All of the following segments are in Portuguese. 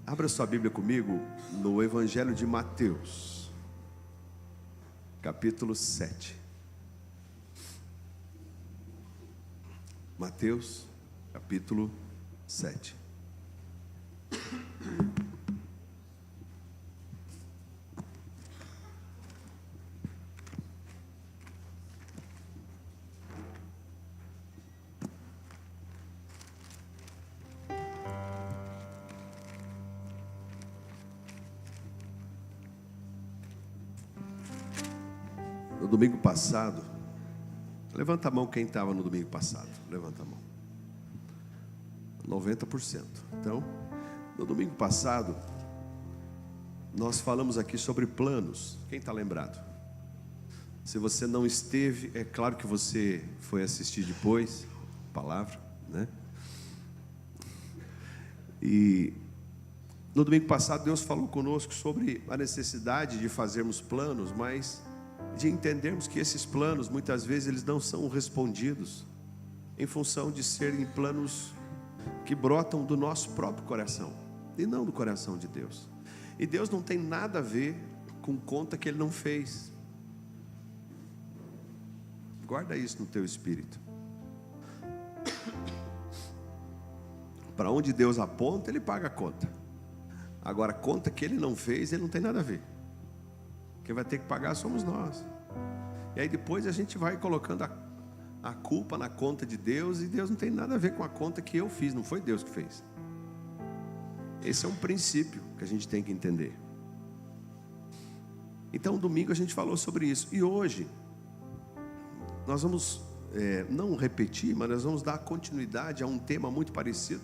Abra sua Bíblia comigo no Evangelho de Mateus, capítulo 7. Mateus, capítulo 7. No domingo passado, levanta a mão quem estava no domingo passado, levanta a mão. 90%. Então, no domingo passado, nós falamos aqui sobre planos. Quem está lembrado? Se você não esteve, é claro que você foi assistir depois a palavra, né? E no domingo passado Deus falou conosco sobre a necessidade de fazermos planos, mas de entendermos que esses planos, muitas vezes, eles não são respondidos em função de serem planos que brotam do nosso próprio coração e não do coração de Deus. E Deus não tem nada a ver com conta que Ele não fez. Guarda isso no teu espírito. Para onde Deus aponta, Ele paga a conta. Agora, a conta que Ele não fez, Ele não tem nada a ver. Quem vai ter que pagar somos nós. E aí depois a gente vai colocando a culpa na conta de Deus, e Deus não tem nada a ver com a conta que eu fiz, não foi Deus que fez. Esse é um princípio que a gente tem que entender. Então domingo a gente falou sobre isso, e hoje nós vamos não repetir, mas nós vamos dar continuidade a um tema muito parecido,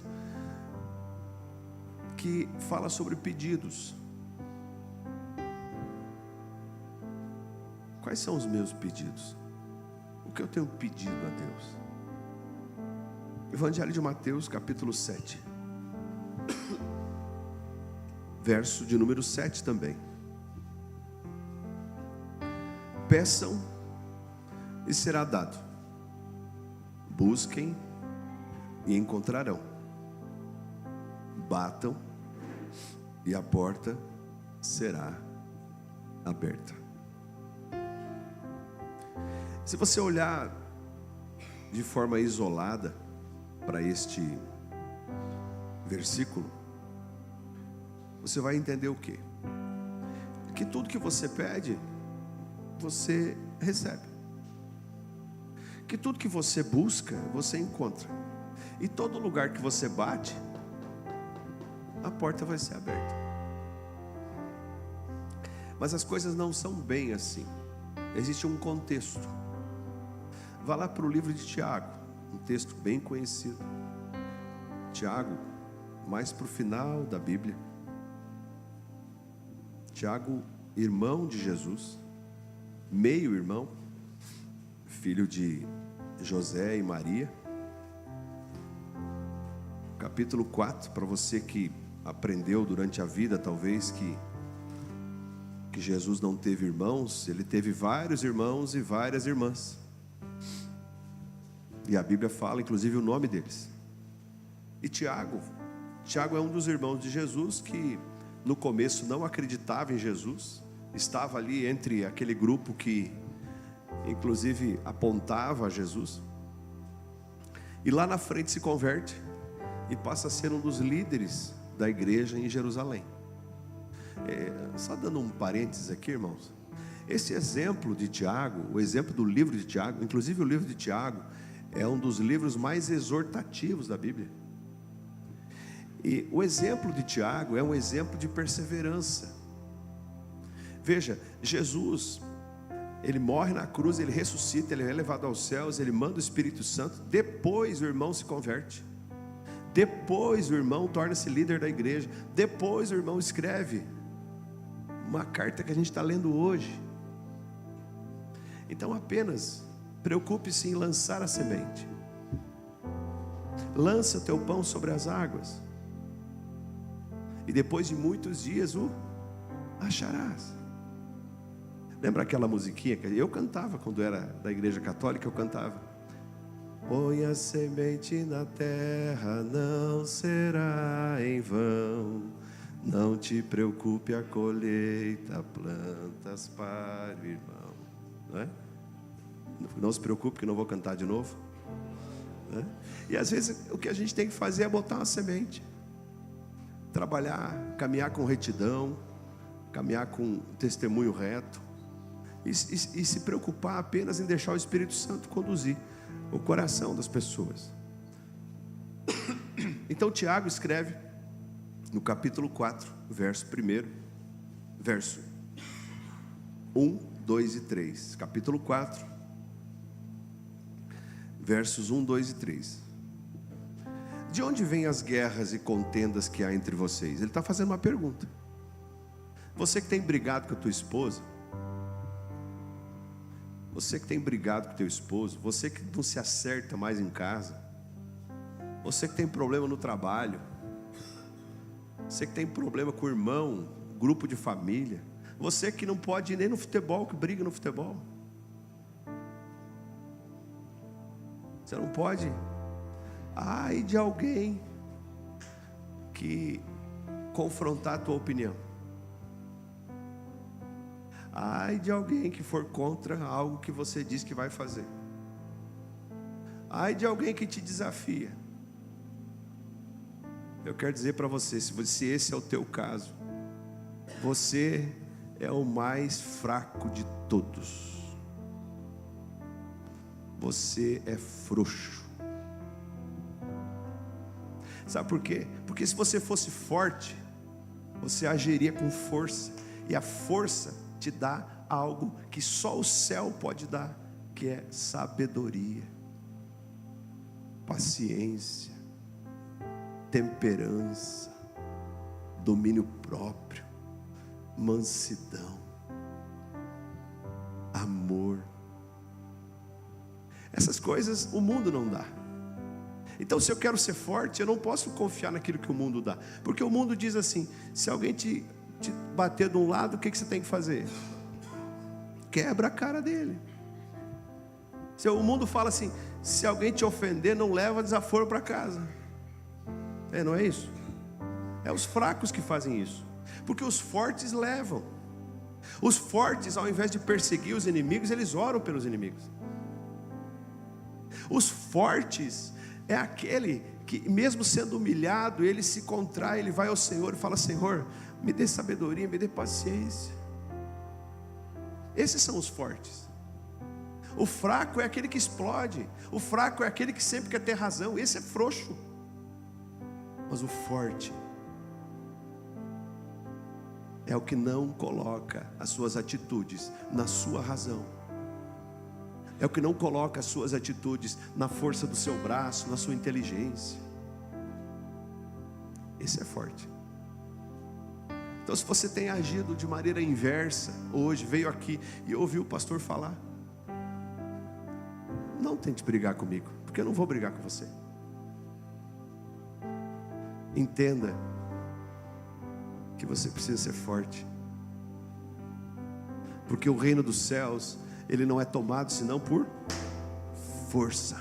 que fala sobre pedidos. Quais são os meus pedidos? O que eu tenho pedido a Deus? Evangelho de Mateus, capítulo 7, verso de número 7 também. Peçam e será dado, busquem e encontrarão, batam e a porta será aberta. Se você olhar de forma isolada para este versículo, você vai entender o quê? Que tudo que você pede, você recebe. Que tudo que você busca, você encontra. E todo lugar que você bate, a porta vai ser aberta. Mas as coisas não são bem assim. Existe um contexto. Vá lá para o livro de Tiago, um texto bem conhecido. Tiago, mais para o final da Bíblia. Tiago, irmão de Jesus, meio irmão, filho de José e Maria. Capítulo 4, para você que aprendeu durante a vida, talvez que Jesus não teve irmãos, ele teve vários irmãos e várias irmãs. E a Bíblia fala inclusive o nome deles. E Tiago é um dos irmãos de Jesus que no começo não acreditava em Jesus. Estava ali entre aquele grupo que inclusive apontava a Jesus. E lá na frente se converte e passa a ser um dos líderes da igreja em Jerusalém. Só dando um parênteses aqui, irmãos. Esse exemplo de Tiago, o exemplo do livro de Tiago, inclusive o livro de Tiago é um dos livros mais exortativos da Bíblia. E o exemplo de Tiago é um exemplo de perseverança. Veja, Jesus, ele morre na cruz, ele ressuscita, ele é levado aos céus, ele manda o Espírito Santo. Depois o irmão se converte. Depois o irmão torna-se líder da igreja. Depois o irmão escreve uma carta que a gente está lendo hoje. Então apenas preocupe-se em lançar a semente. Lança teu pão sobre as águas, e depois de muitos dias o acharás. Lembra aquela musiquinha que eu cantava quando era da igreja católica? Eu cantava: Põe a semente na terra, não será em vão. Não te preocupe, a colheita plantas para o irmão. Não é? Não se preocupe que não vou cantar de novo. Não é? E às vezes o que a gente tem que fazer é botar uma semente. Trabalhar, caminhar com retidão, caminhar com testemunho reto. E se preocupar apenas em deixar o Espírito Santo conduzir o coração das pessoas. Então Tiago escreve no capítulo 4, verso 1, verso 1, 2 e 3. Capítulo 4, versos 1, 2 e 3. De onde vêm as guerras e contendas que há entre vocês? Ele está fazendo uma pergunta. Você que tem brigado com a tua esposa, você que tem brigado com o teu esposo, você que não se acerta mais em casa, você que tem problema no trabalho, você que tem problema com o irmão, grupo de família, você que não pode ir nem no futebol, que briga no futebol, você não pode. Ai de alguém que confrontar a tua opinião. Ai de alguém que for contra algo que você diz que vai fazer. Ai de alguém que te desafia. Eu quero dizer para você, se esse é o teu caso, você é o mais fraco de todos. Você é frouxo. Sabe por quê? Porque se você fosse forte, você agiria com força. E a força te dá algo que só o céu pode dar, que é sabedoria, paciência, temperança, domínio próprio, mansidão, amor. Essas coisas o mundo não dá. Então, se eu quero ser forte, eu não posso confiar naquilo que o mundo dá, porque o mundo diz assim: se alguém te bater de um lado, o que você tem que fazer? Quebra a cara dele. O mundo fala assim: se alguém te ofender, não leva desaforo para casa. Não é isso? É os fracos que fazem isso, porque os fortes levam. Os fortes, ao invés de perseguir os inimigos, eles oram pelos inimigos. Os fortes é aquele que, mesmo sendo humilhado, ele se contrai, ele vai ao Senhor e fala: Senhor, me dê sabedoria, me dê paciência. Esses são os fortes. O fraco é aquele que explode. O fraco é aquele que sempre quer ter razão. Esse é frouxo. Mas o forte é o que não coloca as suas atitudes na sua razão. É o que não coloca as suas atitudes na força do seu braço, na sua inteligência. Esse é forte. Então, se você tem agido de maneira inversa, hoje veio aqui e ouviu o pastor falar, não tente brigar comigo, porque eu não vou brigar com você. Entenda que você precisa ser forte, porque o reino dos céus, ele não é tomado senão por força.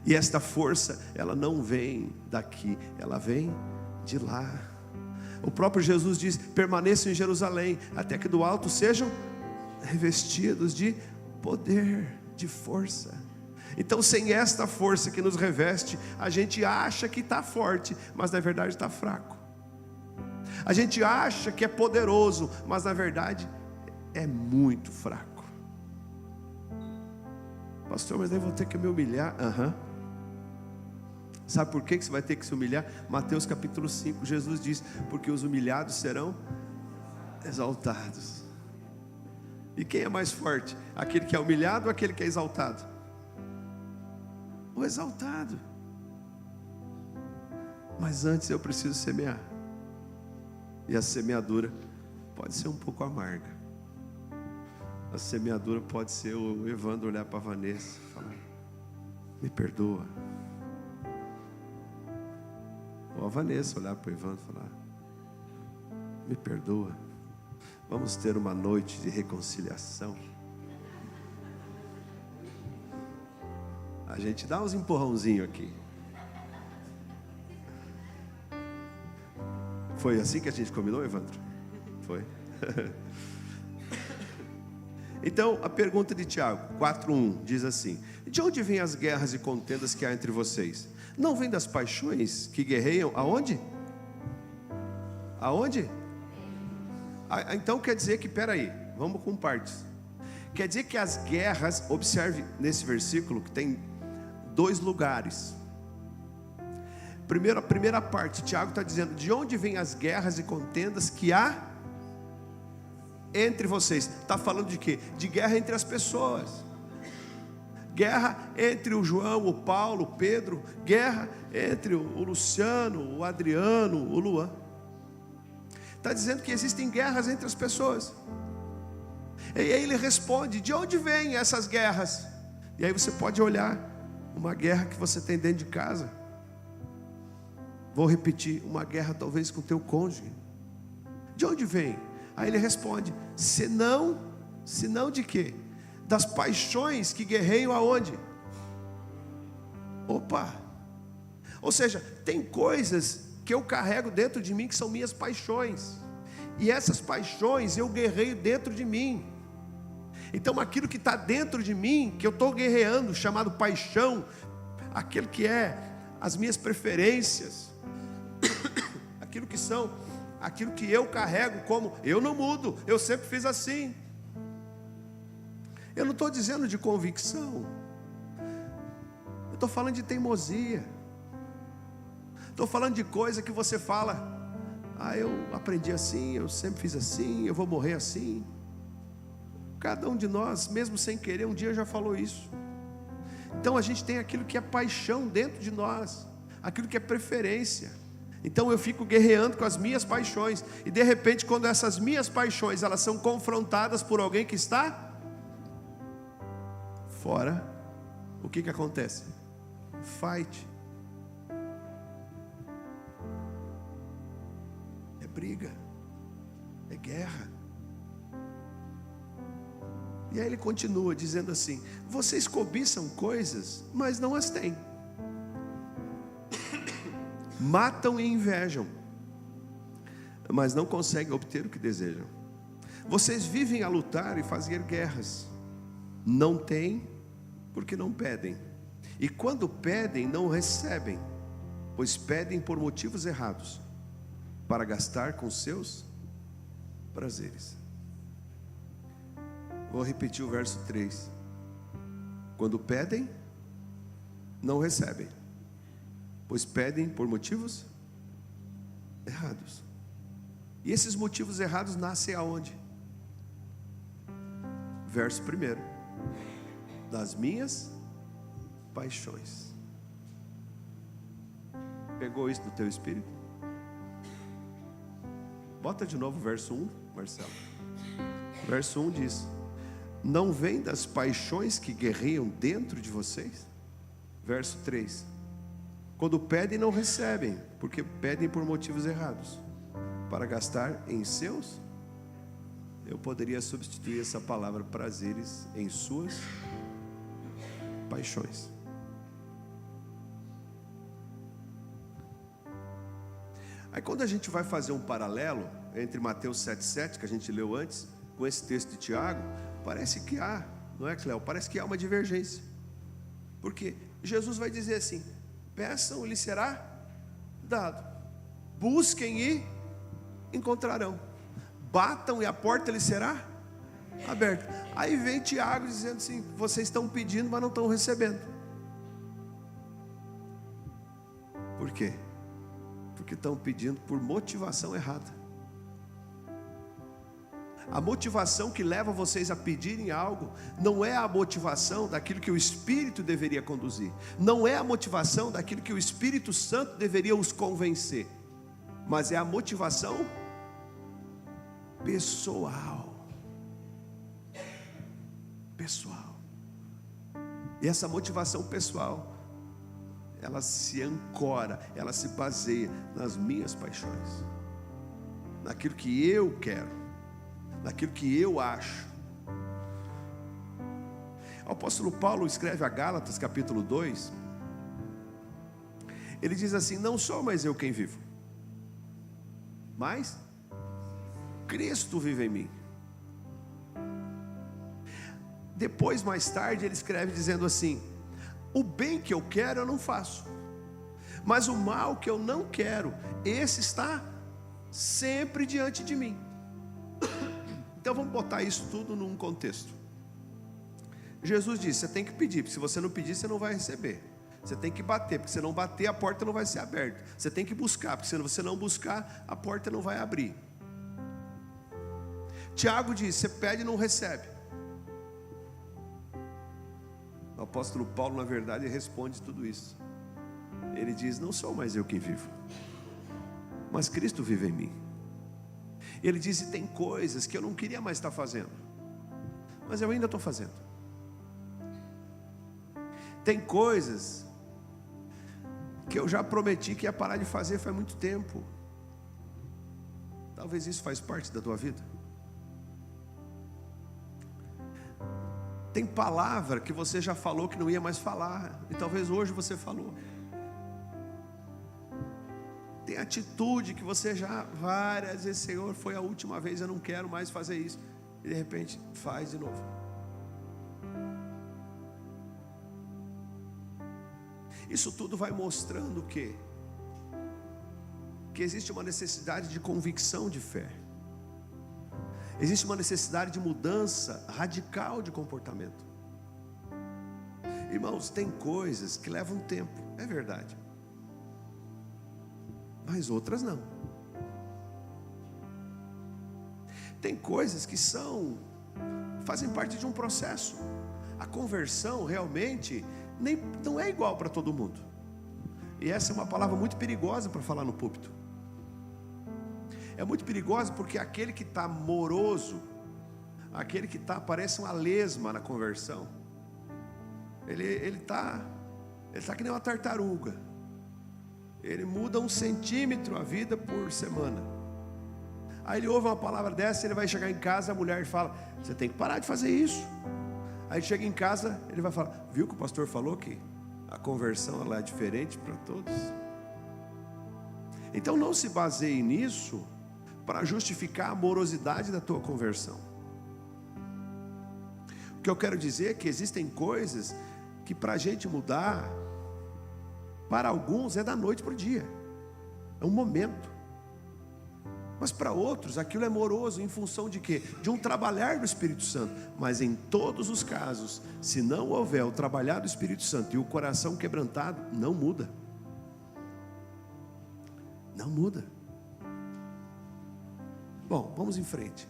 E esta força, ela não vem daqui, ela vem de lá. O próprio Jesus diz: permaneçam em Jerusalém, até que do alto sejam revestidos de poder, de força. Então, sem esta força que nos reveste, a gente acha que está forte, mas na verdade está fraco. A gente acha que é poderoso, mas na verdade é muito fraco. Pastor, mas eu vou ter que me humilhar. Sabe por que você vai ter que se humilhar? Mateus capítulo 5, Jesus diz: porque os humilhados serão exaltados. E quem é mais forte? Aquele que é humilhado ou aquele que é exaltado? O exaltado. Mas antes eu preciso semear. E a semeadura pode ser um pouco amarga. A semeadura pode ser o Evandro olhar para a Vanessa e falar: me perdoa. Ou a Vanessa olhar para o Evandro e falar: me perdoa. Vamos ter uma noite de reconciliação. A gente dá uns empurrãozinhos aqui. Foi assim que a gente combinou, Evandro? Foi. Então, a pergunta de Tiago 4:1 diz assim: de onde vêm as guerras e contendas que há entre vocês? Não vem das paixões que guerreiam aonde? Aonde? Então quer dizer que, peraí, vamos com partes. Quer dizer que as guerras, observe nesse versículo que tem 2 lugares. Primeiro, a primeira parte, Tiago está dizendo: de onde vêm as guerras e contendas que há entre vocês? Está falando de quê? De guerra entre as pessoas. Guerra entre o João, o Paulo, o Pedro. Guerra entre o Luciano, o Adriano, o Luan. Está dizendo que existem guerras entre as pessoas. E aí ele responde: de onde vêm essas guerras? E aí você pode olhar uma guerra que você tem dentro de casa. Vou repetir: uma guerra talvez com o teu cônjuge. De onde vem? Aí ele responde: senão de quê? Das paixões que guerreiam aonde? Opa! Ou seja, tem coisas que eu carrego dentro de mim que são minhas paixões. E essas paixões eu guerreio dentro de mim. Então aquilo que está dentro de mim, que eu estou guerreando, chamado paixão, aquilo que é as minhas preferências, aquilo que eu carrego como eu não mudo, eu sempre fiz assim. Eu não estou dizendo de convicção, eu estou falando de teimosia. Estou falando de coisa que você fala: eu aprendi assim, eu sempre fiz assim, eu vou morrer assim. Cada um de nós, mesmo sem querer, um dia já falou isso. Então a gente tem aquilo que é paixão dentro de nós, aquilo que é preferência. Então eu fico guerreando com as minhas paixões. E de repente, quando essas minhas paixões elas são confrontadas por alguém que está fora, o que acontece? Fight. É briga. É guerra. E aí ele continua dizendo assim: vocês cobiçam coisas, mas não as têm. Matam e invejam, mas não conseguem obter o que desejam. Vocês vivem a lutar e fazer guerras. Não têm, porque não pedem. E quando pedem, não recebem, pois pedem por motivos errados, para gastar com seus prazeres. Vou repetir o verso 3. Quando pedem, não recebem, pois pedem por motivos errados. E esses motivos errados nascem aonde? Verso 1: das minhas paixões. Pegou isso no teu espírito? Bota de novo o verso 1, Marcelo. Verso 1 diz: não vem das paixões que guerreiam dentro de vocês? Verso 3: quando pedem não recebem, porque pedem por motivos errados, para gastar em seus. Eu poderia substituir essa palavra prazeres em suas paixões. Aí quando a gente vai fazer um paralelo entre Mateus 7,7, que a gente leu antes, com esse texto de Tiago, parece que há, não é, Cléo? Parece que há uma divergência. Porque Jesus vai dizer assim: peçam e lhes será dado, busquem e encontrarão, batam e a porta lhes será aberta. Aí vem Tiago dizendo assim: vocês estão pedindo, mas não estão recebendo. Por quê? Porque estão pedindo por motivação errada. A motivação que leva vocês a pedirem algo não é a motivação daquilo que o Espírito deveria conduzir, não é a motivação daquilo que o Espírito Santo deveria os convencer, mas é a motivação pessoal. E essa motivação pessoal, ela se ancora, ela se baseia nas minhas paixões, naquilo que eu quero, naquilo que eu acho. O apóstolo Paulo escreve a Gálatas capítulo 2. Ele diz assim: não sou mais eu quem vivo, mas Cristo vive em mim. Depois, mais tarde, ele escreve dizendo assim: o bem que eu quero eu não faço, mas o mal que eu não quero, esse está sempre diante de mim. Então vamos botar isso tudo num contexto. Jesus disse: você tem que pedir, porque se você não pedir, você não vai receber. Você tem que bater, porque se não bater, a porta não vai ser aberta. Você tem que buscar, porque se você não buscar, a porta não vai abrir. Tiago diz: você pede e não recebe. O apóstolo Paulo, na verdade, responde tudo isso. Ele diz: não sou mais eu quem vivo, mas Cristo vive em mim. Ele diz: e tem coisas que eu não queria mais estar fazendo, mas eu ainda estou fazendo. Tem coisas que eu já prometi que ia parar de fazer faz muito tempo. Talvez isso faz parte da tua vida. Tem palavra que você já falou que não ia mais falar, e talvez hoje você falou. Tem atitude que você já várias vezes: Senhor, foi a última vez, eu não quero mais fazer isso, e de repente faz de novo. Isso tudo vai mostrando o quê? Que existe uma necessidade de convicção de fé. Existe uma necessidade de mudança radical de comportamento. Irmãos, tem coisas que levam tempo, é verdade, mas outras não. Tem coisas que fazem parte de um processo. A conversão realmente não é igual para todo mundo. E essa é uma palavra muito perigosa para falar no púlpito. É muito perigosa porque aquele que está moroso, aquele que parece uma lesma na conversão, ele está que nem uma tartaruga. Ele muda 1 centímetro a vida por semana. Aí ele ouve uma palavra dessa, ele vai chegar em casa, a mulher fala: você tem que parar de fazer isso. Aí chega em casa, ele vai falar: viu que o pastor falou que a conversão ela é diferente para todos? Então não se baseie nisso para justificar a morosidade da tua conversão. O que eu quero dizer é que existem coisas que para a gente mudar, para alguns é da noite para o dia, é um momento. Mas para outros aquilo é moroso em função de quê? De um trabalhar do Espírito Santo. Mas em todos os casos, se não houver o trabalhar do Espírito Santo e o coração quebrantado, não muda. Não muda. Bom, vamos em frente.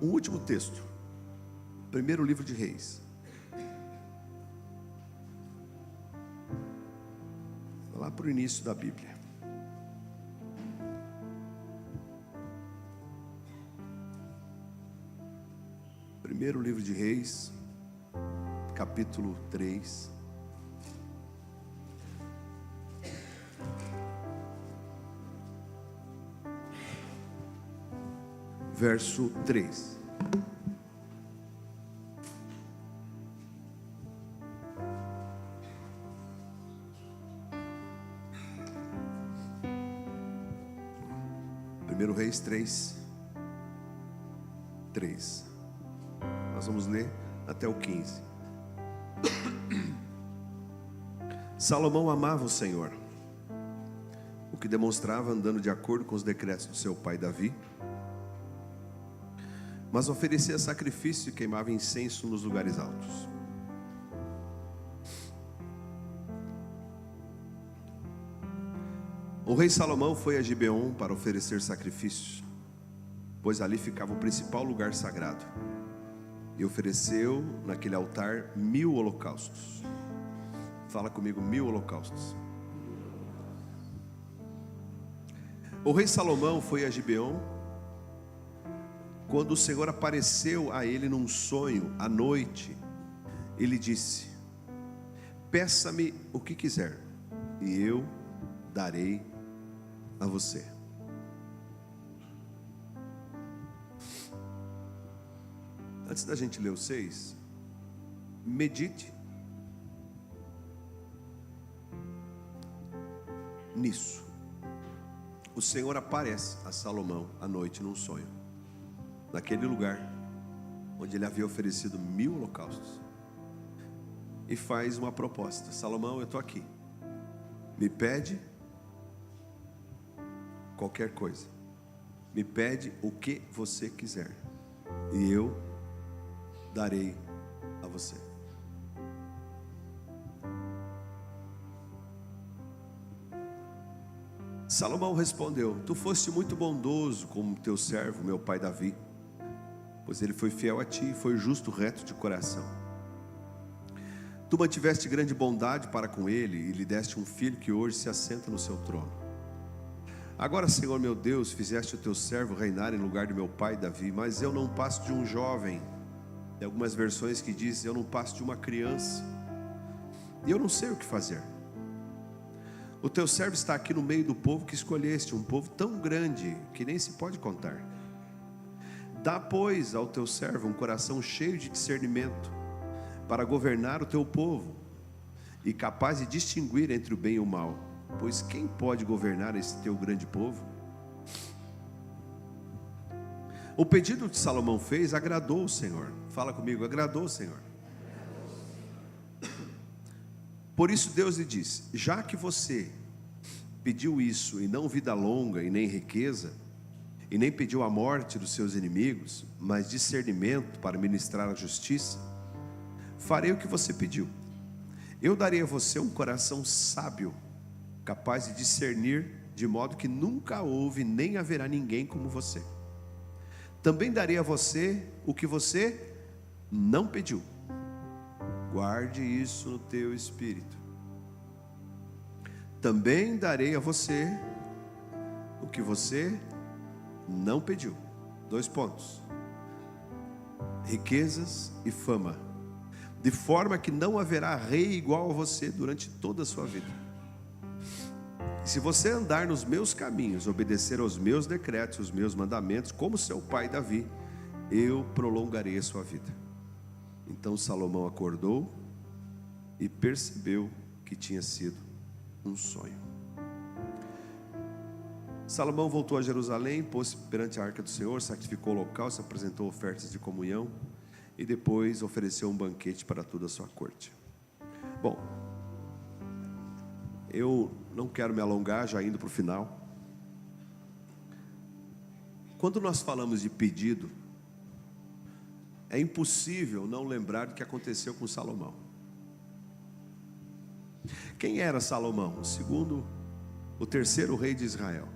Um último texto. Primeiro livro de Reis. Lá para o início da Bíblia. Primeiro livro de Reis, capítulo 3. Verso 3. Primeiro Reis 3. Nós vamos ler até o 15. Salomão amava o Senhor, o que demonstrava andando de acordo com os decretos do seu pai Davi, mas oferecia sacrifício e queimava incenso nos lugares altos. O rei Salomão foi a Gibeon para oferecer sacrifícios, pois ali ficava o principal lugar sagrado, e ofereceu naquele altar 1000 holocaustos. Fala comigo, 1000 holocaustos. O rei Salomão foi a Gibeon quando o Senhor apareceu a ele num sonho à noite. Ele disse: peça-me o que quiser e eu darei a você. Antes da gente ler o 6, medite nisso. O Senhor aparece a Salomão à noite num sonho, naquele lugar onde ele havia oferecido 1000 holocaustos, e faz uma proposta: Salomão, eu estou aqui, me pede qualquer coisa, me pede o que você quiser, e eu darei a você. Salomão respondeu: tu foste muito bondoso com teu servo, meu pai Davi, pois ele foi fiel a ti e foi justo, reto de coração. Tu mantiveste grande bondade para com ele e lhe deste um filho que hoje se assenta no seu trono. Agora, Senhor meu Deus, fizeste o teu servo reinar em lugar de meu pai Davi, mas eu não passo de um jovem. Tem algumas versões que dizem: eu não passo de uma criança, e eu não sei o que fazer. O teu servo está aqui no meio do povo que escolheste, um povo tão grande que nem se pode contar. Dá, pois, ao teu servo um coração cheio de discernimento, para governar o teu povo, e capaz de distinguir entre o bem e o mal, pois quem pode governar esse teu grande povo? O pedido que Salomão fez agradou o Senhor. Fala comigo: agradou o Senhor. Por isso Deus lhe disse: já que você pediu isso, e não vida longa, e nem riqueza, e nem pediu a morte dos seus inimigos, mas discernimento para ministrar a justiça, farei o que você pediu. Eu darei a você um coração sábio, capaz de discernir, de modo que nunca houve nem haverá ninguém como você. Também darei a você o que você não pediu. Guarde isso no teu espírito. Também darei a você o que você não pediu. 2 pontos: riquezas e fama, de forma que não haverá rei igual a você durante toda a sua vida. Se você andar nos meus caminhos, obedecer aos meus decretos, os meus mandamentos, como seu pai Davi, eu prolongarei a sua vida. Então Salomão acordou e percebeu que tinha sido um sonho. Salomão voltou a Jerusalém, pôs-se perante a arca do Senhor, sacrificou o holocausto, apresentou ofertas de comunhão e depois ofereceu um banquete para toda a sua corte. Bom, eu não quero me alongar, já indo para o final. Quando nós falamos de pedido, é impossível não lembrar do que aconteceu com Salomão. Quem era Salomão? O terceiro rei de Israel.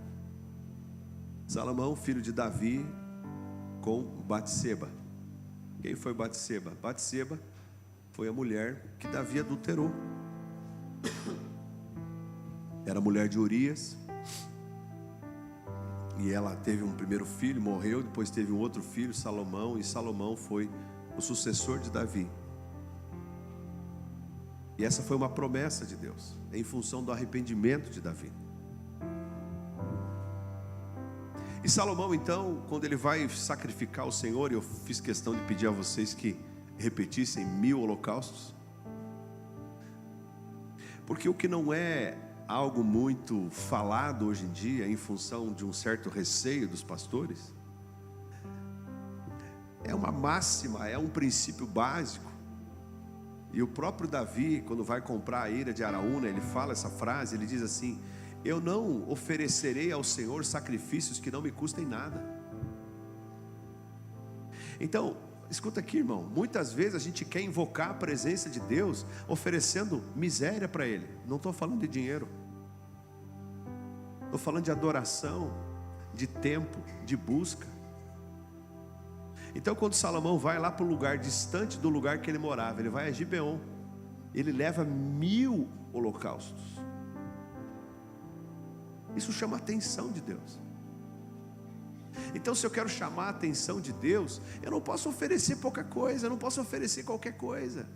Salomão, filho de Davi, com Batseba. Quem foi Batseba? Batseba foi a mulher que Davi adulterou. Era mulher de Urias, e ela teve um primeiro filho, morreu, depois teve um outro filho, Salomão, e Salomão foi o sucessor de Davi. E essa foi uma promessa de Deus, em função do arrependimento de Davi. E Salomão, então, quando ele vai sacrificar o Senhor, eu fiz questão de pedir a vocês que repetissem 1000 holocaustos, porque o que não é algo muito falado hoje em dia, em função de um certo receio dos pastores, é uma máxima, é um princípio básico. E o próprio Davi, quando vai comprar a eira de Araúna, ele fala essa frase, ele diz assim: eu não oferecerei ao Senhor sacrifícios que não me custem nada. Então, escuta aqui, irmão, muitas vezes a gente quer invocar a presença de Deus oferecendo miséria para Ele. Não estou falando de dinheiro, estou falando de adoração, de tempo, de busca. Então, quando Salomão vai lá para o lugar distante do lugar que ele morava, ele vai a Gibeon, ele leva 1000 holocaustos. Isso chama a atenção de Deus. Então, se eu quero chamar a atenção de Deus, eu não posso oferecer pouca coisa, eu não posso oferecer qualquer coisa.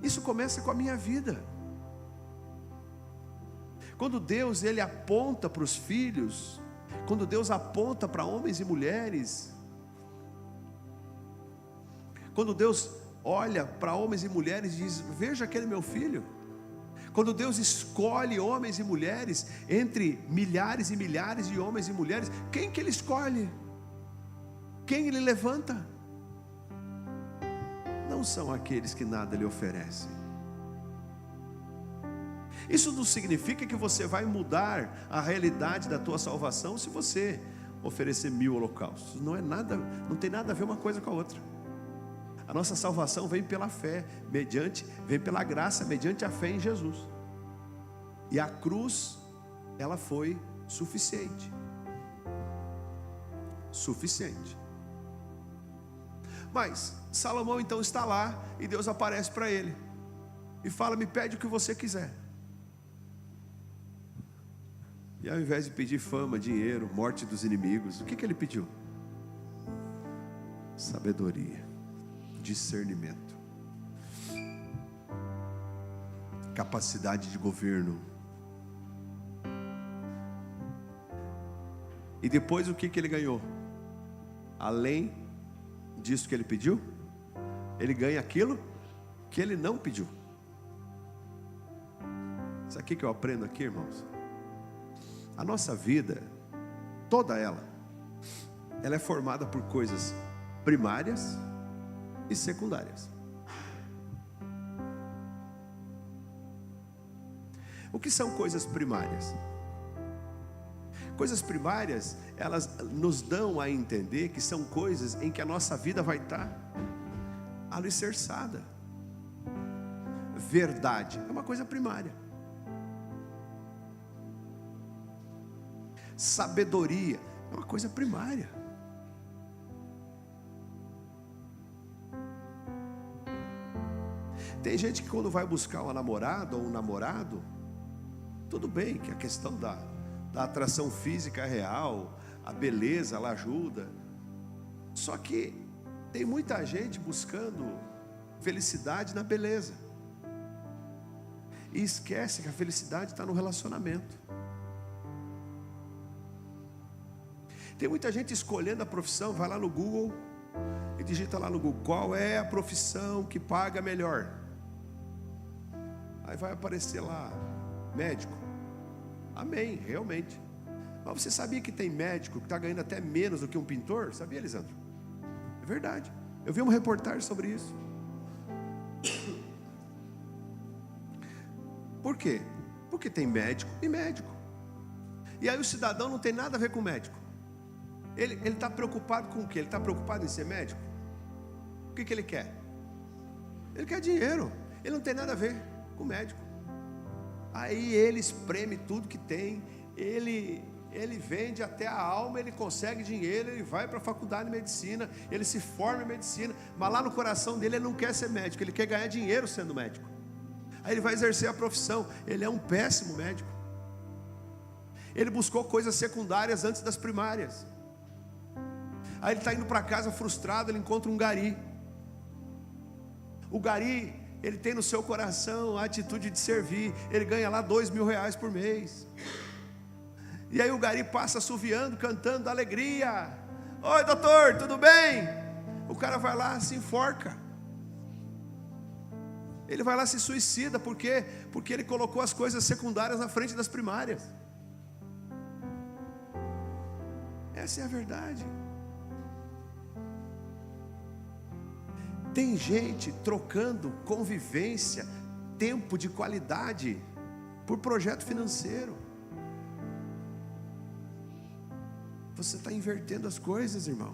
Isso começa com a minha vida. Quando Deus ele aponta para os filhos, quando Deus aponta para homens e mulheres, Quando Deus olha para homens e mulheres e diz: veja aquele meu filho. Quando Deus escolhe homens e mulheres entre milhares e milhares de homens e mulheres, quem que Ele escolhe? Quem Ele levanta? Não são aqueles que nada lhe oferecem. Isso não significa que você vai mudar a realidade da tua salvação se você oferecer 1000 holocaustos. Não é nada, não tem nada a ver uma coisa com a outra. A nossa salvação vem pela fé, vem pela graça, mediante a fé em Jesus. E a cruz, ela foi suficiente. Suficiente. Mas Salomão então está lá e Deus aparece para ele e fala: me pede o que você quiser. E ao invés de pedir fama, dinheiro, morte dos inimigos, o que ele pediu? Sabedoria, discernimento, capacidade de governo. E depois o que ele ganhou? Além disso que ele pediu, ele ganha aquilo que ele não pediu. Isso aqui que eu aprendo aqui, irmãos. A nossa vida, toda ela é formada por coisas primárias e secundárias. O que são coisas primárias? Coisas primárias, elas nos dão a entender que são coisas em que a nossa vida vai estar alicerçada. Verdade é uma coisa primária. Sabedoria é uma coisa primária. Tem gente que quando vai buscar uma namorada ou um namorado, tudo bem que a questão da atração física é real, a beleza ela ajuda. Só que tem muita gente buscando felicidade na beleza e esquece que a felicidade está no relacionamento. Tem muita gente escolhendo a profissão, vai lá no Google e digita lá no Google: qual é a profissão que paga melhor? Aí vai aparecer lá: médico. Amém, realmente. Mas você sabia que tem médico que está ganhando até menos do que um pintor? Sabia, Elisandro? É verdade. Eu vi uma reportagem sobre isso. Por quê? Porque tem médico e médico. E aí o cidadão não tem nada a ver com o médico. Ele está preocupado com o quê? Ele está preocupado em ser médico? O que ele quer? Ele quer dinheiro. Ele não tem nada a ver com o médico. Aí ele espreme tudo que tem. Ele vende até a alma. Ele consegue dinheiro. Ele vai para a faculdade de medicina. Ele se forma em medicina. Mas lá no coração dele ele não quer ser médico. Ele quer ganhar dinheiro sendo médico. Aí ele vai exercer a profissão. Ele é um péssimo médico. Ele buscou coisas secundárias antes das primárias. Aí ele está indo para casa frustrado, ele encontra um gari. O gari, ele tem no seu coração a atitude de servir. Ele ganha lá R$2.000 por mês. E aí o gari passa assoviando, cantando, alegria. Oi doutor, tudo bem? O cara vai lá, se enforca. Ele vai lá, se suicida. Por quê? Porque ele colocou as coisas secundárias na frente das primárias. Essa é a verdade. Tem gente trocando convivência, tempo de qualidade, por projeto financeiro. Você está invertendo as coisas, irmão.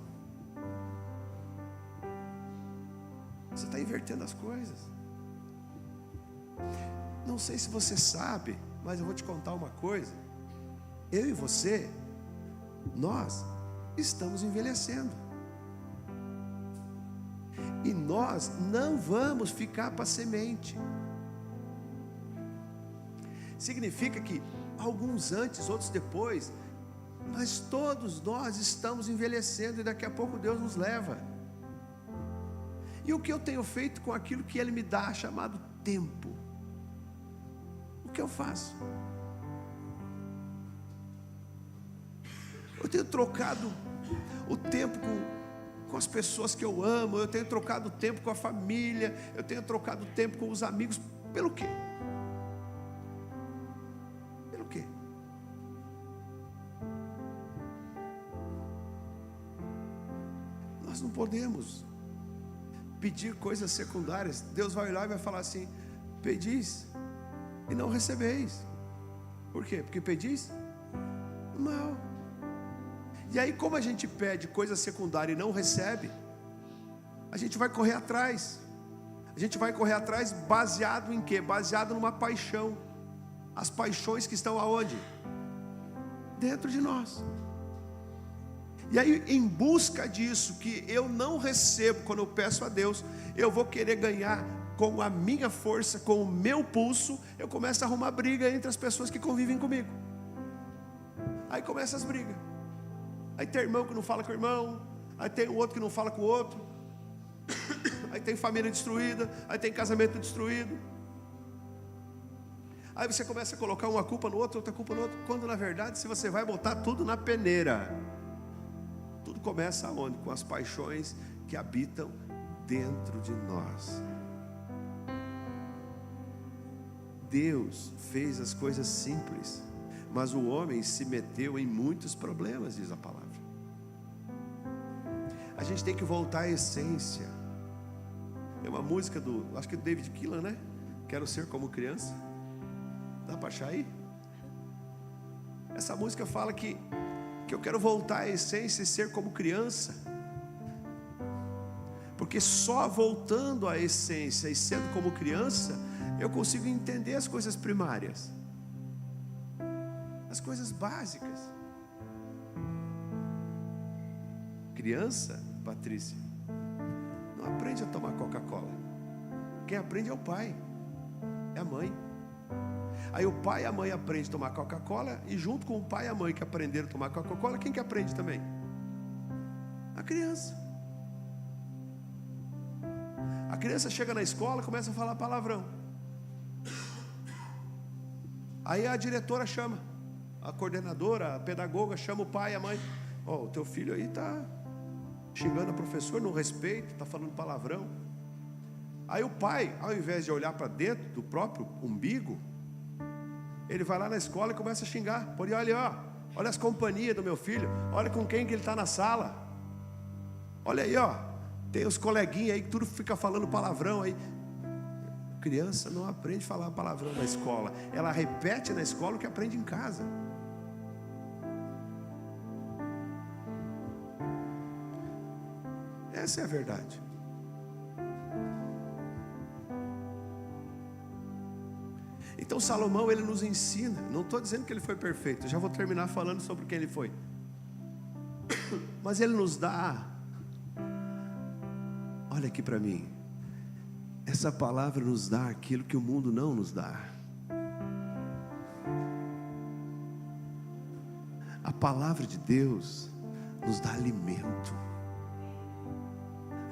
Você está invertendo as coisas. Não sei se você sabe, mas eu vou te contar uma coisa. Eu e você, nós estamos envelhecendo. E nós não vamos ficar para semente. Significa que alguns antes, outros depois, mas todos nós estamos envelhecendo e daqui a pouco Deus nos leva. E o que eu tenho feito com aquilo que Ele me dá, chamado tempo? O que eu faço? Eu tenho trocado o tempo com as pessoas que eu amo, eu tenho trocado tempo com a família, eu tenho trocado tempo com os amigos. Pelo quê? Pelo quê? Nós não podemos pedir coisas secundárias. Deus vai olhar e vai falar assim: pedis e não recebeis. Por quê? Porque pedis mal. E aí, como a gente pede coisa secundária e não recebe, a gente vai correr atrás. A gente vai correr atrás baseado em quê? Baseado numa paixão. As paixões que estão aonde? Dentro de nós. E aí, em busca disso que eu não recebo quando eu peço a Deus, eu vou querer ganhar com a minha força, com o meu pulso. Eu começo a arrumar briga entre as pessoas que convivem comigo. Aí começam as brigas. Aí tem irmão que não fala com o irmão, aí tem o outro que não fala com o outro, aí tem família destruída, aí tem casamento destruído. Aí você começa a colocar uma culpa no outro, outra culpa no outro, quando na verdade, se você vai botar tudo na peneira, tudo começa aonde? Com as paixões que habitam dentro de nós. Deus fez as coisas simples, mas o homem se meteu em muitos problemas, diz a palavra. A gente tem que voltar à essência. É uma música acho que do David Keelan, né? Quero ser como criança. Dá para achar aí? Essa música fala que eu quero voltar à essência e ser como criança. Porque só voltando à essência e sendo como criança, eu consigo entender as coisas primárias, as coisas básicas. Criança, Patrícia, não aprende a tomar Coca-Cola. Quem aprende é o pai, é a mãe. Aí o pai e a mãe aprendem a tomar Coca-Cola, e junto com o pai e a mãe que aprenderam a tomar Coca-Cola, quem que aprende também? A criança. A criança chega na escola, começa a falar palavrão. Aí a diretora chama, a coordenadora, a pedagoga chama o pai e a mãe: ó, o teu filho aí está xingando a professora, não respeita, está falando palavrão. Aí o pai, ao invés de olhar para dentro do próprio umbigo, ele vai lá na escola e começa a xingar. Por aí, olha as companhias do meu filho, olha com quem que ele está na sala. Olha aí, tem os coleguinhas aí que tudo fica falando palavrão aí. Criança não aprende a falar palavrão na escola, ela repete na escola o que aprende em casa. Essa é a verdade. Então Salomão, ele nos ensina. Não estou dizendo que ele foi perfeito, eu já vou terminar falando sobre quem ele foi. Mas ele nos dá, olha aqui para mim, essa palavra nos dá aquilo que o mundo não nos dá. A palavra de Deus nos dá alimento.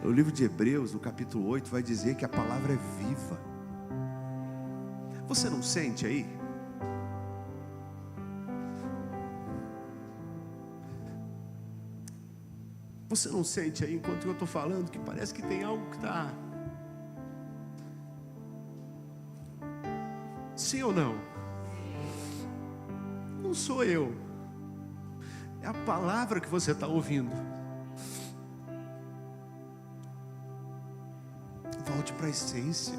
O livro de Hebreus, no capítulo 8, vai dizer que a palavra é viva. Você não sente aí? Você não sente aí, enquanto eu estou falando, que parece que tem algo que está... Sim ou não? Não sou eu, é a palavra que você está ouvindo. Volte para a essência.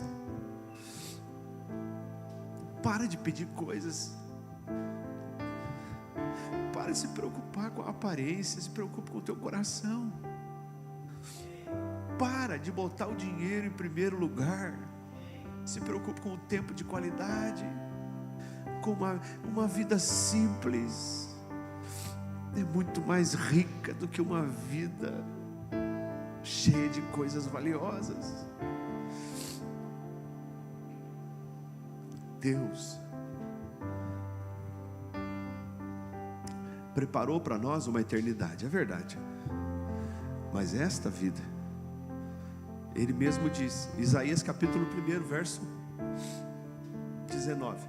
Para de pedir coisas. Para de se preocupar com a aparência. Se preocupe com o teu coração. Para de botar o dinheiro em primeiro lugar. Se preocupe com o tempo de qualidade. Com uma vida simples. É muito mais rica do que uma vida cheia de coisas valiosas. Deus preparou para nós uma eternidade, é verdade. Mas esta vida, Ele mesmo diz, Isaías capítulo 1, verso 19: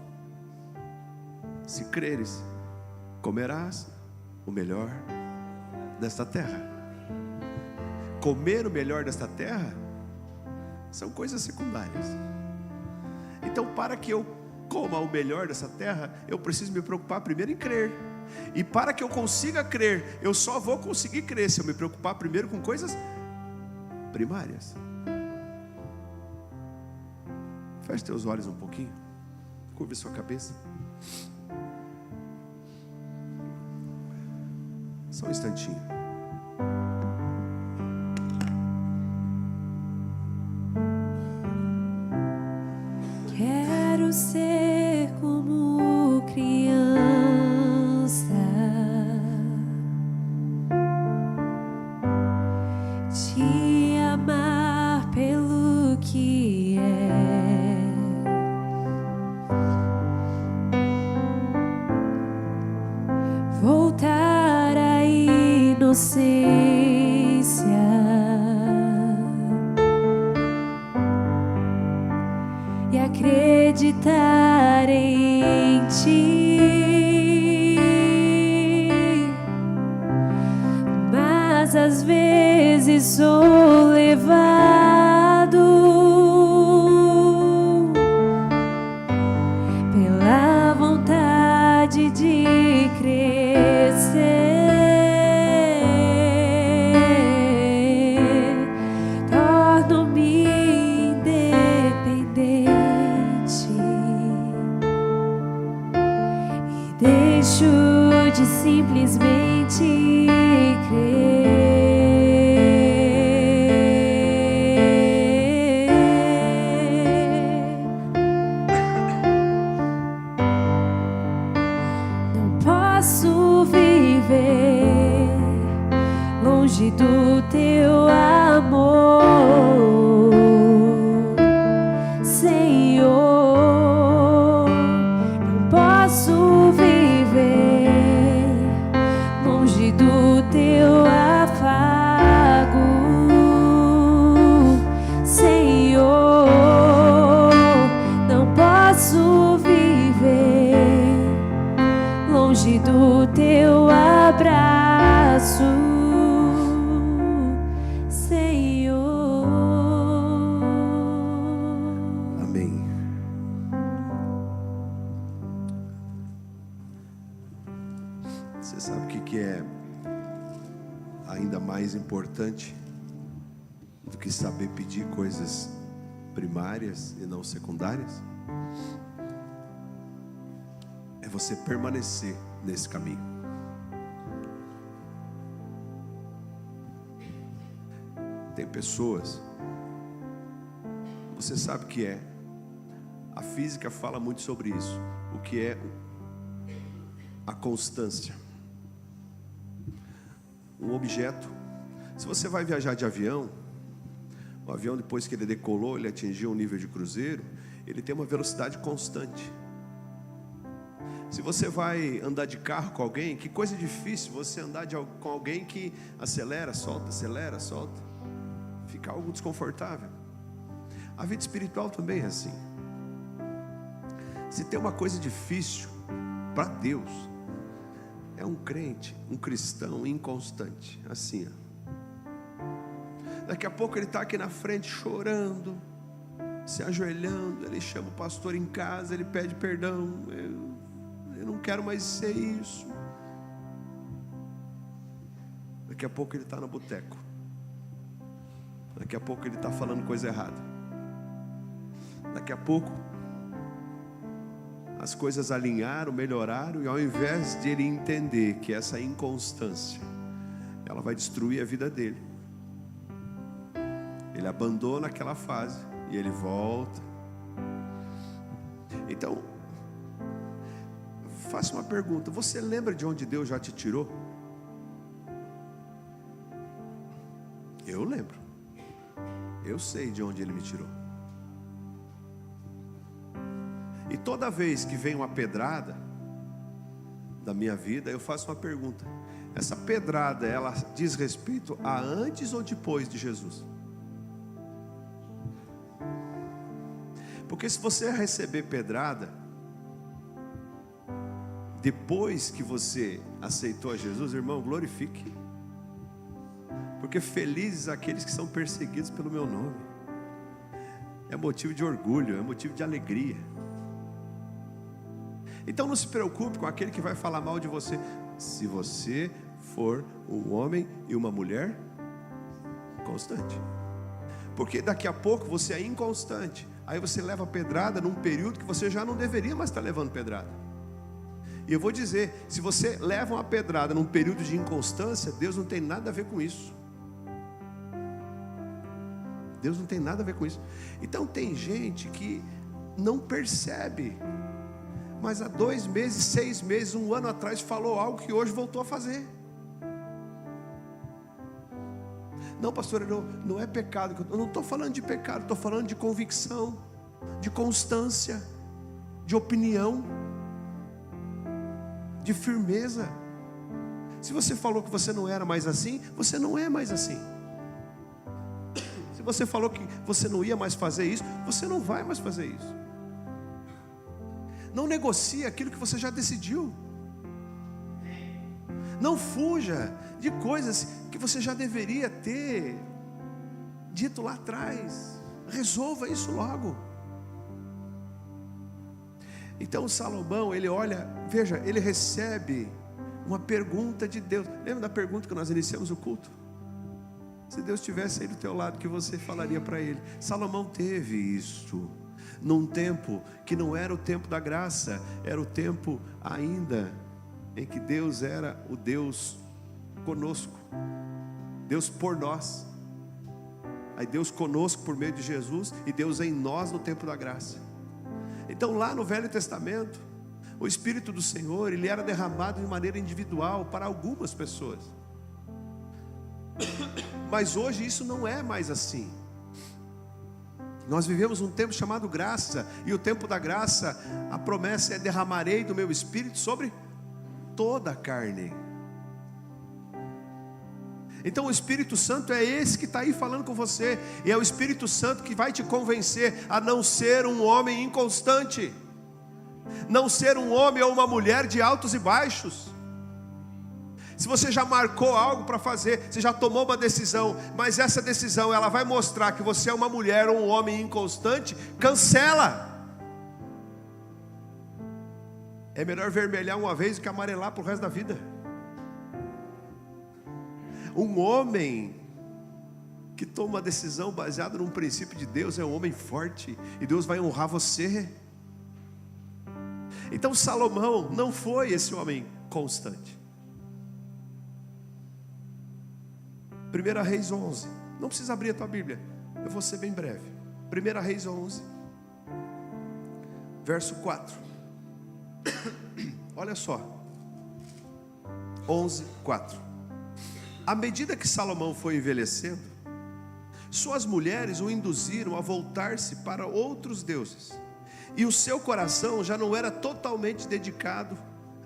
se creres, comerás o melhor desta terra. comer o melhor desta terra, são coisas secundárias. Então, para que eu coma o melhor dessa terra, eu preciso me preocupar primeiro em crer. E para que eu consiga crer, eu só vou conseguir crer se eu me preocupar primeiro com coisas primárias. Feche teus olhos um pouquinho, curve sua cabeça. Só um instantinho. Quero ser como criança, te amar pelo que é, voltar à inocência e acreditar em Ti. Mas às vezes sou levado pela vontade de crescer. Torno-me independente e deixo de simplesmente crer. Não posso viver longe do Teu amor, Senhor. Não posso viver longe do Teu afago, Senhor. Não posso viver longe do Teu abraço, Senhor. Amém. Você sabe o que é ainda mais importante do que saber pedir coisas primárias e não secundárias? É você permanecer nesse caminho. Tem pessoas, você sabe o que é, a física fala muito sobre isso, o que é a constância. Um objeto, se você vai viajar de avião, o avião, depois que ele decolou, ele atingiu um nível de cruzeiro, ele tem uma velocidade constante. Se você vai andar de carro com alguém, que coisa difícil você andar com alguém que acelera, solta, fica algo desconfortável. A vida espiritual também é assim. Se tem uma coisa difícil para Deus, é um crente, um cristão inconstante, assim, ó. Daqui a pouco ele está aqui na frente chorando, se ajoelhando, ele chama o pastor em casa, ele pede perdão, eu não quero mais ser isso. Daqui a pouco ele está no boteco, daqui a pouco ele está falando coisa errada, daqui a pouco as coisas alinharam, melhoraram, e ao invés de ele entender que essa inconstância, ela vai destruir a vida dele, ele abandona aquela fase e ele volta. Então, faça uma pergunta: você lembra de onde Deus já te tirou? Eu lembro, eu sei de onde Ele me tirou. E toda vez que vem uma pedrada da minha vida, eu faço uma pergunta: essa pedrada, ela diz respeito a antes ou depois de Jesus? Porque se você receber pedrada depois que você aceitou a Jesus, irmão, glorifique. Porque felizes aqueles que são perseguidos pelo meu nome. É motivo de orgulho, é motivo de alegria. Então não se preocupe com aquele que vai falar mal de você. Se você for um homem e uma mulher constante. Porque daqui a pouco você é inconstante. Aí você leva pedrada num período que você já não deveria mais estar levando pedrada. E eu vou dizer, se você leva uma pedrada num período de inconstância, Deus não tem nada a ver com isso. Deus não tem nada a ver com isso. Então tem gente que não percebe, mas há 2 meses, 6 meses, 1 ano atrás falou algo que hoje voltou a fazer. Não, pastor, não é pecado. Eu não estou falando de pecado, estou falando de convicção, de constância, de opinião, de firmeza. Se você falou que você não era mais assim, você não é mais assim. Se você falou que você não ia mais fazer isso, você não vai mais fazer isso. Não negocie aquilo que você já decidiu. Não fuja de coisas que você já deveria ter dito lá atrás. Resolva isso logo. Então Salomão, ele olha, veja, ele recebe uma pergunta de Deus. Lembra da pergunta que nós iniciamos o culto? Se Deus estivesse aí do teu lado, o que você falaria para ele? Salomão teve isso num tempo que não era o tempo da graça, era o tempo ainda em que Deus era o Deus conosco, Deus por nós. Aí Deus conosco por meio de Jesus e Deus em nós no tempo da graça. Então lá no Velho Testamento, o Espírito do Senhor, ele era derramado de maneira individual para algumas pessoas. Mas hoje isso não é mais assim. Nós vivemos um tempo chamado graça, e o tempo da graça, a promessa é: derramarei do meu Espírito sobre toda a carne. Então o Espírito Santo é esse que está aí falando com você, e é o Espírito Santo que vai te convencer a não ser um homem inconstante, não ser um homem ou uma mulher de altos e baixos. Se você já marcou algo para fazer, você já tomou uma decisão, mas essa decisão ela vai mostrar que você é uma mulher ou um homem inconstante, cancela. É melhor vermelhar uma vez do que amarelar para o resto da vida. Um homem que toma uma decisão baseada num princípio de Deus é um homem forte, e Deus vai honrar você. Então Salomão não foi esse homem constante. 1 Reis 11, não precisa abrir a tua Bíblia, eu vou ser bem breve. 1 Reis 11, verso 4. Olha só, 11, 4. À medida que Salomão foi envelhecendo, suas mulheres o induziram a voltar-se para outros deuses, e o seu coração já não era totalmente dedicado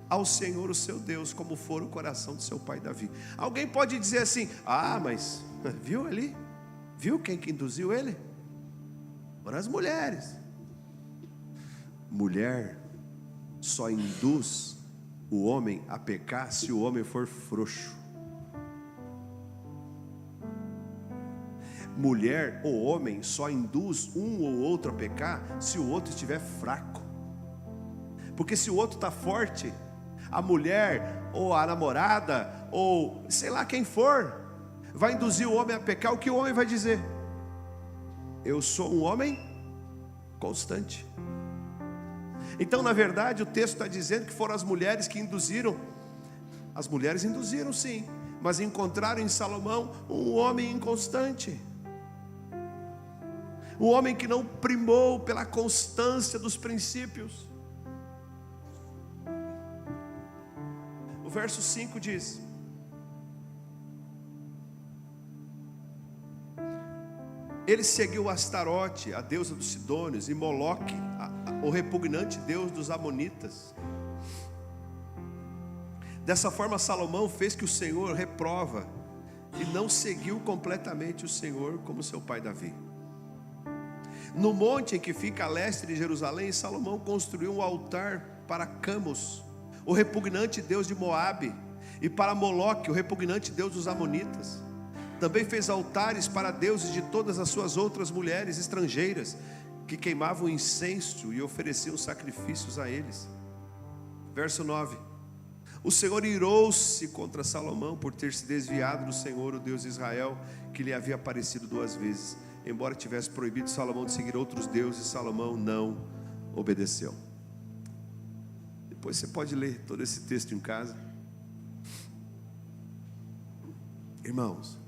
ao Senhor, o seu Deus, como for o coração do seu pai Davi. Alguém pode dizer assim: ah, mas viu ali? Viu quem que induziu ele? Foram as mulheres. Mulher só induz o homem a pecar se o homem for frouxo. Mulher ou homem só induz um ou outro a pecar se o outro estiver fraco. Porque se o outro está forte, a mulher ou a namorada ou sei lá quem for vai induzir o homem a pecar. O que o homem vai dizer? Eu sou um homem constante. Então na verdade o texto está dizendo que foram as mulheres que induziram. As mulheres induziram sim, mas encontraram em Salomão um homem inconstante, um homem que não primou pela constância dos princípios. O verso 5 diz: ele seguiu Astarote, a deusa dos Sidônios, e Moloque, o repugnante deus dos Amonitas. Dessa forma Salomão fez que o Senhor reprova, e não seguiu completamente o Senhor como seu pai Davi. No monte em que fica a leste de Jerusalém, Salomão construiu um altar para Camos, o repugnante deus de Moabe, e para Moloque, o repugnante deus dos Amonitas. Também fez altares para deuses de todas as suas outras mulheres estrangeiras, que queimavam incenso e ofereciam sacrifícios a eles. Verso 9: o Senhor irou-se contra Salomão por ter se desviado do Senhor, o Deus de Israel, que lhe havia aparecido 2 vezes. Embora tivesse proibido Salomão de seguir outros deuses, Salomão não obedeceu. Depois você pode ler todo esse texto em casa. Irmãos,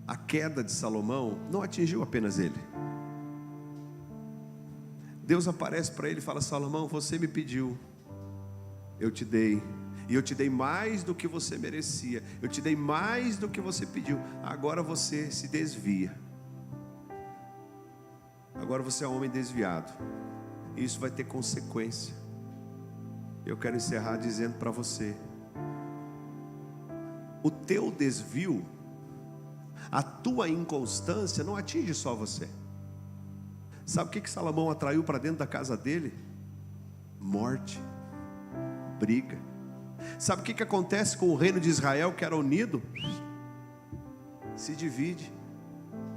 a queda de Salomão não atingiu apenas ele. Deus aparece para ele e fala: Salomão, você me pediu, eu te dei, e eu te dei mais do que você merecia, eu te dei mais do que você pediu. Agora você se desvia, agora você é um homem desviado, e isso vai ter consequência. Eu quero encerrar dizendo para você: o teu desvio, a tua inconstância não atinge só você. Sabe o que Salomão atraiu para dentro da casa dele? Morte, briga. Sabe o que acontece com o reino de Israel, que era unido? Se divide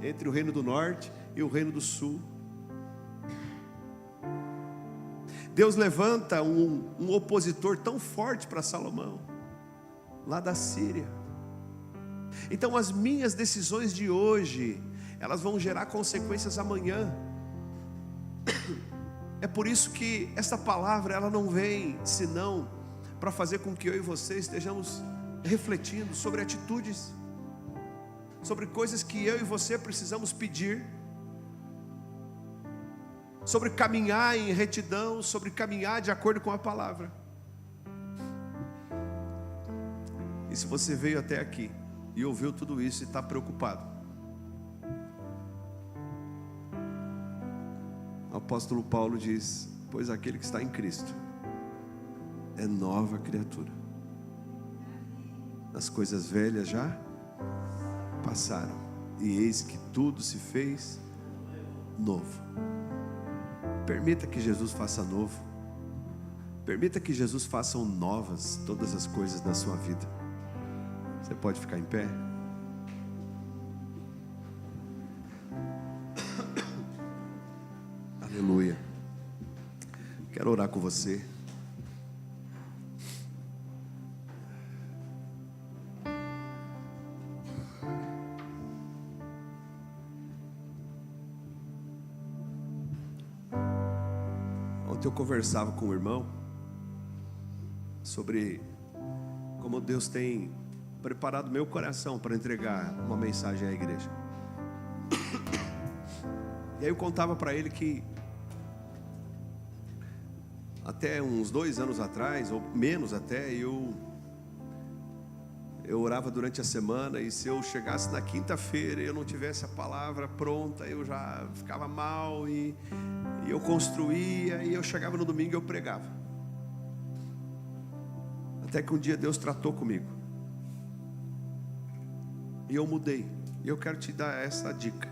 entre o reino do norte e o reino do sul. Deus levanta um opositor tão forte para Salomão, lá da Síria. Então as minhas decisões de hoje, elas vão gerar consequências amanhã. É por isso que essa palavra, ela não vem senão para fazer com que eu e você estejamos refletindo sobre atitudes, sobre coisas que eu e você precisamos pedir, sobre caminhar em retidão, sobre caminhar de acordo com a palavra. E se você veio até aqui e ouviu tudo isso e está preocupado, o apóstolo Paulo diz: pois aquele que está em Cristo é nova criatura, as coisas velhas já passaram, e eis que tudo se fez novo. Permita que Jesus faça novo, permita que Jesus faça novas todas as coisas na sua vida. Você pode ficar em pé? Aleluia. Quero orar com você. Ontem eu conversava com um irmão sobre como Deus tem preparado meu coração para entregar uma mensagem à igreja. E aí eu contava para ele que até uns 2 anos atrás, ou menos até, eu orava durante a semana, e se eu chegasse na quinta-feira e eu não tivesse a palavra pronta, eu já ficava mal, e eu construía, e eu chegava no domingo e eu pregava. Até que um dia Deus tratou comigo e eu mudei. E eu quero te dar essa dica.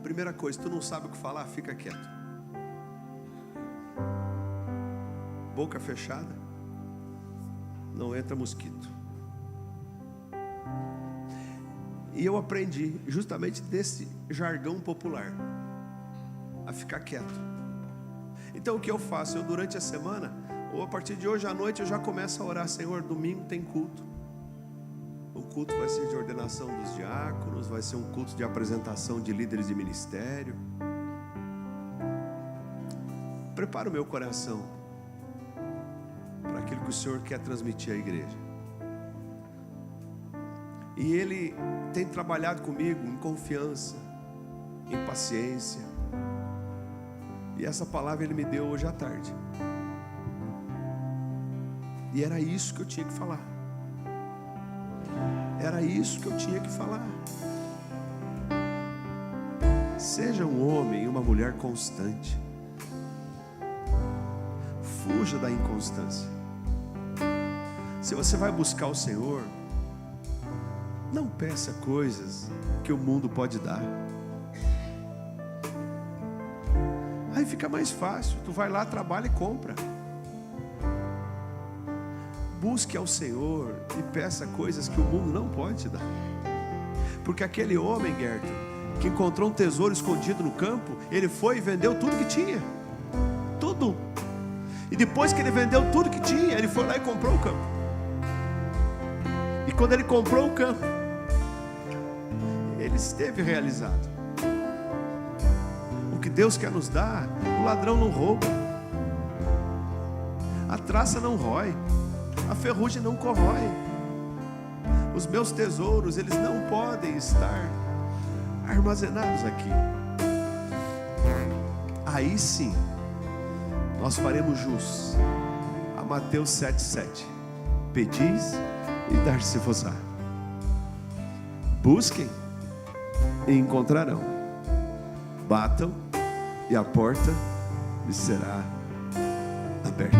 Primeira coisa, tu não sabe o que falar, fica quieto. Boca fechada, não entra mosquito. E eu aprendi justamente desse jargão popular, a ficar quieto. Então o que eu faço? Eu durante a semana, ou a partir de hoje à noite, eu já começo a orar: Senhor, domingo tem culto. O culto vai ser de ordenação dos diáconos, vai ser um culto de apresentação de líderes de ministério. Prepara o meu coração para aquilo que o Senhor quer transmitir à igreja. E Ele tem trabalhado comigo em confiança, em paciência. E essa palavra Ele me deu hoje à tarde. E era isso que eu tinha que falar. Era isso que eu tinha que falar. Seja um homem e uma mulher constante. Fuja da inconstância. Se você vai buscar o Senhor, não peça coisas que o mundo pode dar. Aí fica mais fácil. Tu vai lá, trabalha e compra. Busque ao Senhor e peça coisas que o mundo não pode te dar. Porque aquele homem, Gerton, que encontrou um tesouro escondido no campo, ele foi e vendeu tudo que tinha. Tudo. E depois que ele vendeu tudo que tinha, ele foi lá e comprou o campo. E quando ele comprou o campo, ele esteve realizado. O que Deus quer nos dar, o ladrão não rouba, a traça não rói, a ferrugem não corrói. Os meus tesouros, eles não podem estar armazenados aqui. Aí sim, nós faremos jus a Mateus 7,7. Pedis e dar-se-vos-á. Busquem e encontrarão. Batam e a porta lhes será aberta.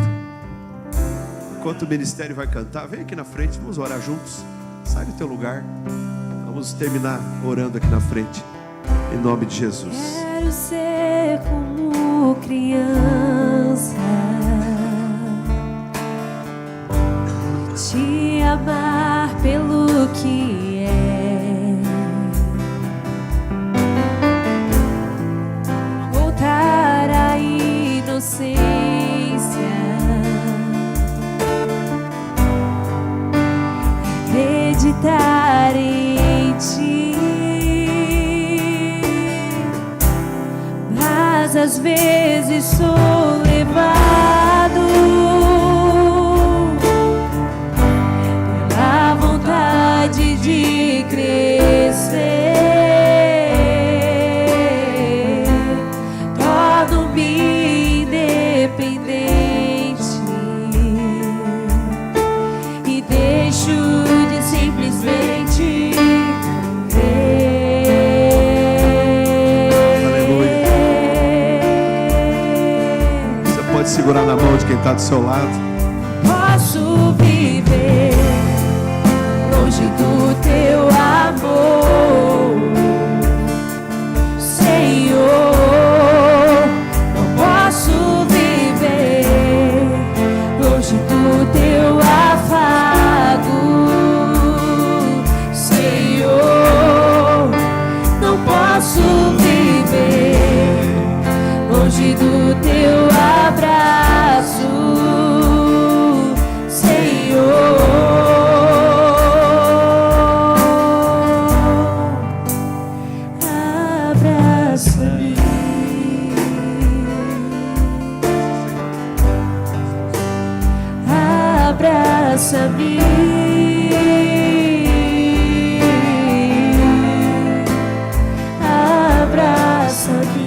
Enquanto o ministério vai cantar, vem aqui na frente, vamos orar juntos. Sai do teu lugar. Vamos terminar orando aqui na frente. Em nome de Jesus. Quero ser como criança, te amar pelo que é, voltar à inocência, acreditar em ti. Mas às vezes sou levado pela vontade de crescer, torno-me independente e deixo de simplesmente segurar na mão de quem está do seu lado. Posso viver longe do teu amor, Senhor. Não posso viver longe do teu afago, Senhor. Não posso viver longe do teu abraço, Senhor. Abraça-me, abraça-me, abraça-me.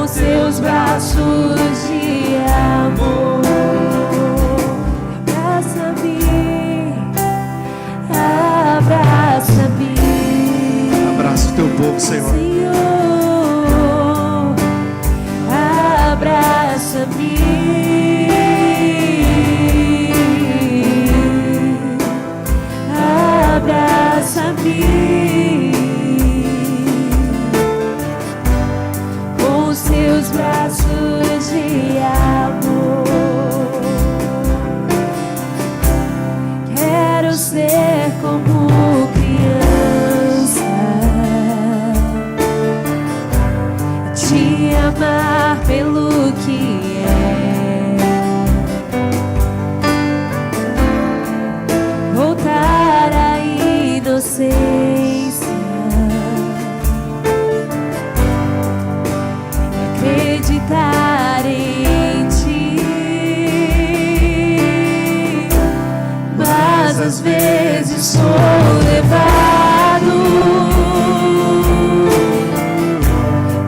Seus braços de amor, abraça-me, abraça-me. Abraça o teu povo, Senhor. Senhor, abraça-me, abraça-me. Seus braços de amor, quero ser como criança, te amar pelo que é, voltar à inocência, acreditar em ti. Mas às vezes sou levado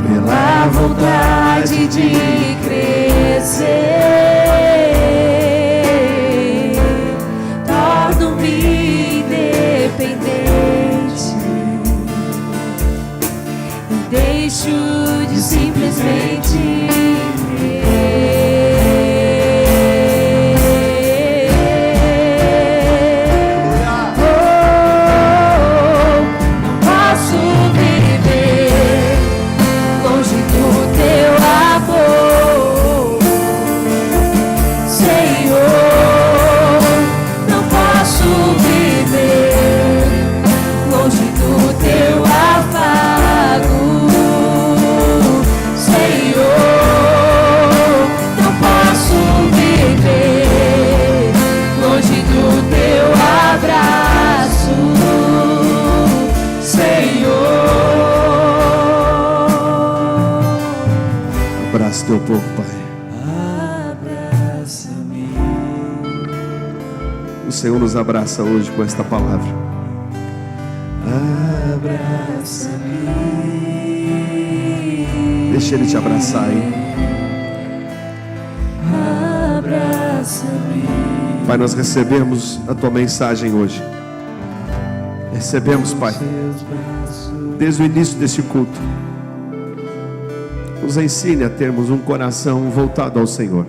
pela vontade de crescer, torno-me independente e deixo de simplesmente não posso viver longe do teu amor, teu povo, Pai. Abraça-me. O Senhor nos abraça hoje com esta palavra. Abraça-me. Deixa Ele te abraçar aí. Abraça-me. Pai, nós recebemos a Tua mensagem hoje. Recebemos, Pai, desde o início deste culto. Nos ensine a termos um coração voltado ao Senhor.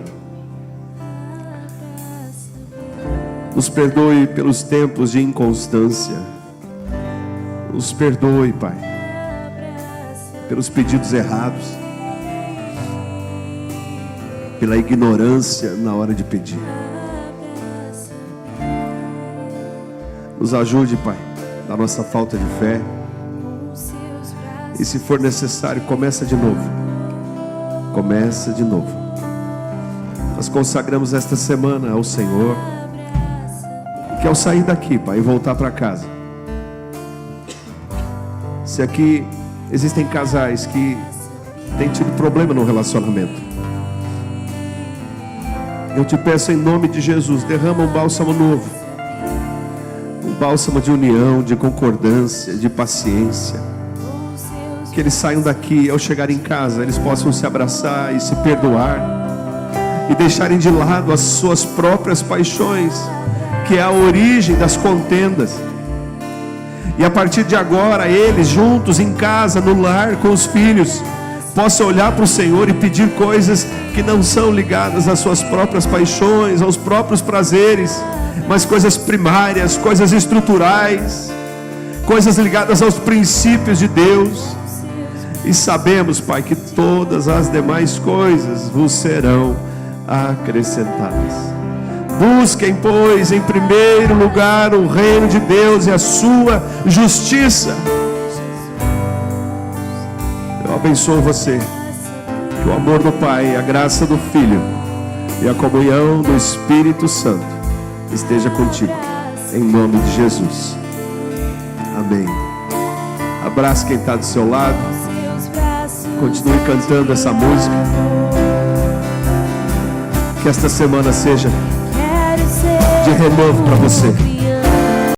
Nos perdoe pelos tempos de inconstância. Nos perdoe, Pai, pelos pedidos errados, pela ignorância na hora de pedir. Nos ajude, Pai, na nossa falta de fé. E se for necessário, começa de novo. Começa de novo. Nós consagramos esta semana ao Senhor. Que ao sair daqui, Pai, e voltar para casa, se aqui existem casais que têm tido problema no relacionamento, eu te peço em nome de Jesus, derrama um bálsamo novo, um bálsamo de união, de concordância, de paciência. Que eles saiam daqui, ao chegar em casa, eles possam se abraçar e se perdoar e deixarem de lado as suas próprias paixões, que é a origem das contendas. E a partir de agora, eles juntos em casa, no lar, com os filhos, possam olhar para o Senhor e pedir coisas que não são ligadas às suas próprias paixões, aos próprios prazeres, mas coisas primárias, coisas estruturais, coisas ligadas aos princípios de Deus. E sabemos, Pai, que todas as demais coisas vos serão acrescentadas. Busquem, pois, em primeiro lugar o reino de Deus e a sua justiça. Eu abençoo você. Que o amor do Pai, a graça do Filho e a comunhão do Espírito Santo esteja contigo, em nome de Jesus. Amém. Abrace quem está do seu lado. Continue cantando essa música. Que esta semana seja de renovo para você.